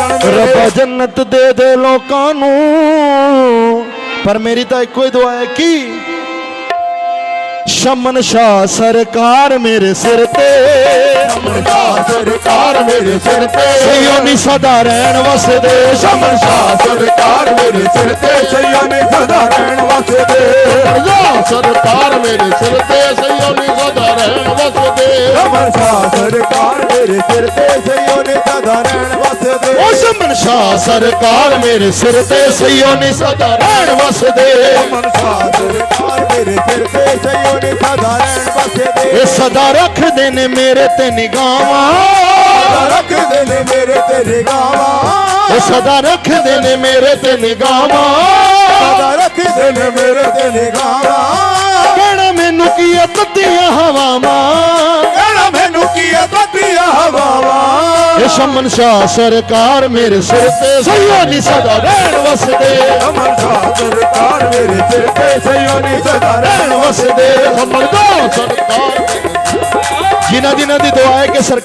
रब्बा जन्नत दे दे लोकां नू पर मेरी तो इको ही दुआ है कि शमन शाह सरकार मेरे सिर ते शमन शाह सरकार मेरे सिर ते सही नी सदा रहन वसदे शमन शाह सरकार मेरे सिर ते सही नी सदा रहन वसदे सरकार मेरे सिर ते सही नी सदा रहन वसदे शमन शाह सरकार मेरे सिर ते सही नी सदा रहन वसदे ओ शमन शाह सरकार मेरे सिर ते सही नी सदा रहन वसदे शमन शाह सरकार मेरे सिर ते सही नी सदा रहन वसदे ए सदा रख दे ने मेरे ते निगाहां रख दे ने मेरे ते निगाहां ए सदा रख दे ने मेरे ते निगाहां सदा रख दे ने मेरे ते निगाहां कहना मैनू की तत्तियां हवावां कहना मैनू की तत्तियां हवावां ए शमन शाह सरकार मेरे सिर ते सही नी सदा रहन वसदे शमन शाह सरकार मेरे सिर ते सही नी सदा रहन वसदे सरकार जिन्हां जिन्हां दी दुआ है कि सरकार